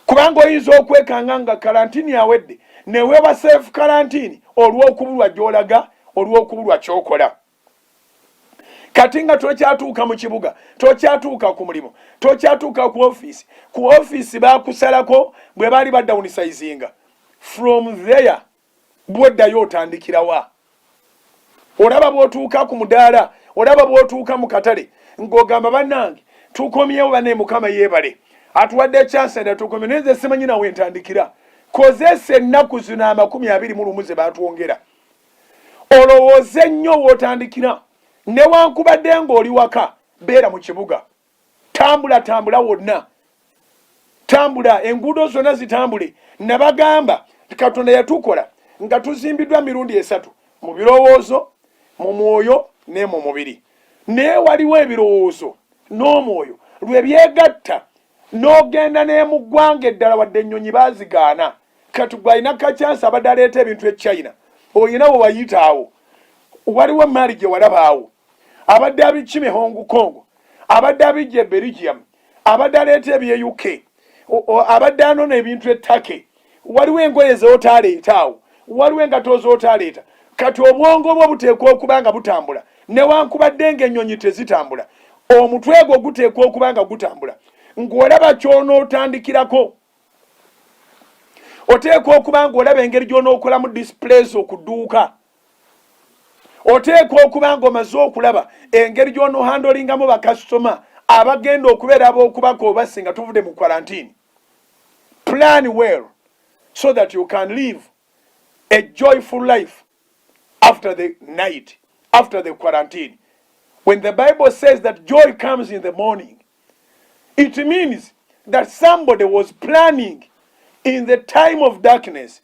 Kubanga oyinza okwekanga nga karantini awedde neweewa self karantini olw'okubulwa gy'olaga, olw'okubulwa ky'okola. Kati nga tokyatuuka mu kibuga, tokyatuuka ku mulimu, tokyatuuka ku ofiisi, ku ofiisi baakusalako bwe baali badawunisayizinga. From there bw'oddayo otandikirawa. Olaba bw'otuuka ku mudaala, olaba bw'otuuka mu katale ng'ogamba bannange tukomyewo bane Mukama yeebale atuwadde chance nda tukomye, neze simanyi nawe ntandikira. Kozesa ennaku zino 21 ze baatwongera, olowooze nnyo w'otandikira. Newankubadde ng'oli waka, beera mu kibuga, tambula wonna, tambula enguudo zonna zitambule. Nabagamba Katonda yatukola nga tuzimbiddwa mirundi 3, mu birowoozo, mu mwoyo ne mu mubiri. Naye waliwo ebirowoozo n'omwoyo lwe byegatta n'ogenda ne mu ggwanga eddala wadde ennyonyi baazigaana. Kati gwalina kacyansi abadde aleeta ebintu e China, oyina we wayitaawo. Waliwo emaali gye walabaawo, abadde abikime Hong Kong, abadde abijja Belgium, abadde aleeta ebye UK, abadde anona ebintu e Turkey. Waliwo engoye z'otaaleetaawo, waliwo engato z'otaaleeta. Kati obwongo bwo buteekwa okuba nga butambula newankubadde ng'ennyonyi tezitambula. omutwe gwo guteekwa okuba nga gutambula ng'olaba ky'onootandikirako. Oteekwa okuba ng'olaba engeri gy'onookolamu displays okudduuka. Oteekwa okuba ng'omaze okulaba engeri gy'onoohandolingamu bakasitoma abagenda okubeera ab'okubaka obasi nga tuvudde mu quarantine. Plan well so that you can live a joyful life after the night, after the quarantine. When the Bible says that joy comes in the morning, it means that somebody was planning in the time of darkness.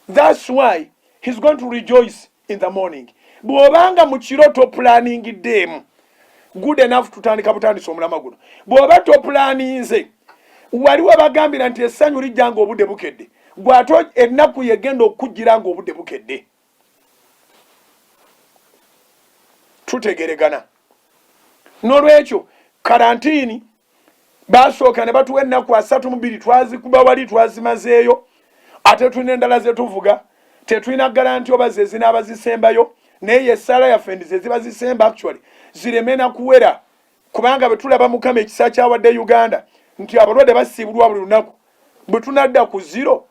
That's why he's going to rejoice in the morning. Bw'obanga mu kiro toplaningiddeemu, good enough tutandika butandisa omulama guno. Bw'oba toplaninze, waliwo abagambira nti essanyu lijja ng'obudde bukedde. Gw'ate ennaku yegenda okujjira ng'obudde bukedde. Tutegeregana. N'olwekyo karantini basooka ne batuwa ennaku 32 twazikuba wali twazimazeeyo, ate tulina endala ze tuvuga, tetulina garanti oba ze zinaaba zisembayo, naye essaala yaffe ndi ze ziba zisemba actually zireme na kuwera, kubanga bwe tulaba Mukama ekisa kyawadde Uganda nti abalwadde basiibulwa buli lunaku, bwe tunadda ku zero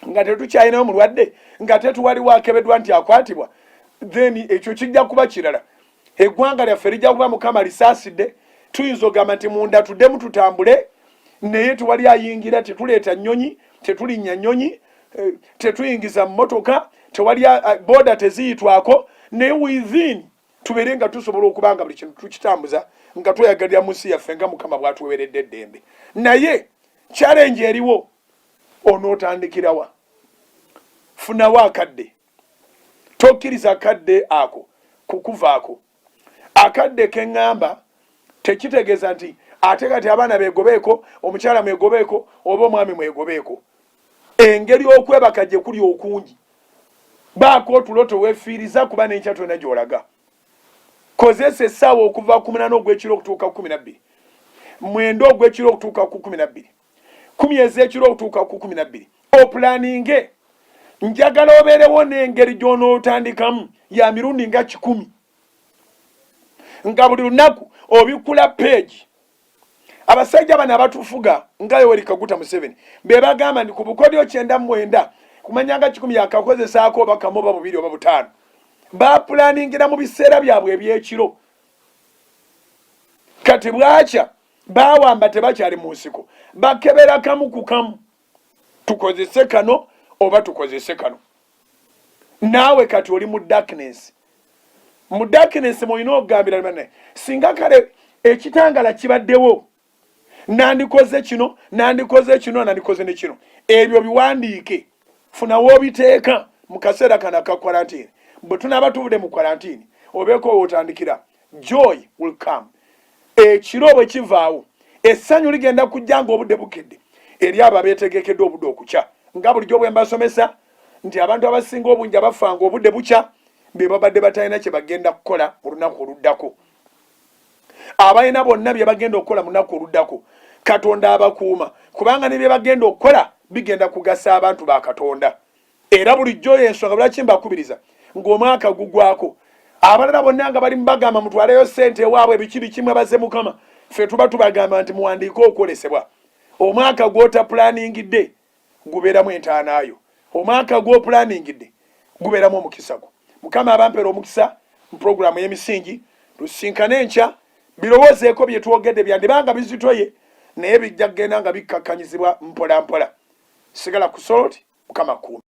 nga tetukyalinayo mulwadde, nga tetuwaliwo akebeddwa nti akwatibwa, then ekyo kijja kuba kirala. Eggwanga lyaffe lijja kuba Mukama lisaasidde, tuyinza ogamba nti munda tuddemu tutambule, naye tewali ayingira, tetuleeta nnyonyi, tetulinnya nnyonyi, tetuyingiza mu motoka, tewali boda teziyitwako, naye within tubeere nga tusobola okuba nga buli kintu tukitambuza nga tweyagalira mu nsi yaffe nga Mukama bw'atuweeredde eddembe. Naye challenge eriwo, onootandikirawa? Funawo akadde. Tokkiriza akadde ako kukuvaako. Akadde keŋŋamba tekitegeeza nti ate kati abaana beegobeeko, omukyala mwegobeeko, oba omwami mwegobeeko. Engeri okwebaka gye kuli okungi. Baako otulo teweefiiriza kuba n'enkya tolina gy'olaga. Kozesa essaawa okuva 8 ogw'ekiro okutuuka 12, 9 ogw'ekiro okutuuka 12, 10 ez'ekiro okutuuka 12. Opulaninge. Njagala obeerewo n'engeri gy'onootandikamu ya mirundi nga 10. Nga buli lunaku obikula page. Abasajja bano abatufuga nga Yoweri Kaguta Museveni be bagamba ndi ku bukodyo 99 kumanyanga 10 yakakozesaako oba kamu oba 2 oba 5. Bapulaningira mu biseera byabwe ebyekiro. Kati bwakya bawamba tebakyali mu nsiko, bakebera kamu ku kamu. Tukozese kano oba tukozese kano. Naawe kati oli mu darkness. Mu darkness mulina okugambira bane singa kale ekitangala kibaddewo, nandikoze kino, nandikoze kino, nandikoze ne kino. Ebyo biwandiike, funawo obiteeka mu kaseera kana ka quarantine. Bwe tunaba tuvudde mu quarantine, obeeko otandikira, joy will come. Ekiro bwe kivaawo, essanyu ligenda kujja ng'obudde bukedde eri abo abeetegekedde obudde okukya. Nga bulijjo bwe mbasomesa nti abantu abasinga obungi abafanga obudde bukya be babadde batalina kye bagenda kukola mu lunaku oluddako. Abalina bonna bye bagenda okukola mu lunaku oluddako, Katonda abakuuma, kubanga ne bye bagenda okukola bigenda kugasa abantu ba Katonda. Era bulijjo y'ensonga lwaki mbakubiriza ng'omwaka gugwako, abalala bonna nga bali mbagamba mutwaleyo ssente ewaabwe biki kimwe baze Mukama, ffe tuba tubagamba nti muwandiike okwolesebwa. Omwaka gw'otaplaningidde gubeeramu entaanaayo. Omwaka gw'oplaningidde gubeeramu omukisa gwo. Mukama abampeera omukisa mu programu y'emisingi, tusinkane enkya, birowoozeeko bye twogedde byandibanga bizitoye, naye bijja kugenda nga bikkakkanyizibwa mpola mpola. Sigala ku Soloti, Mukama kuuma.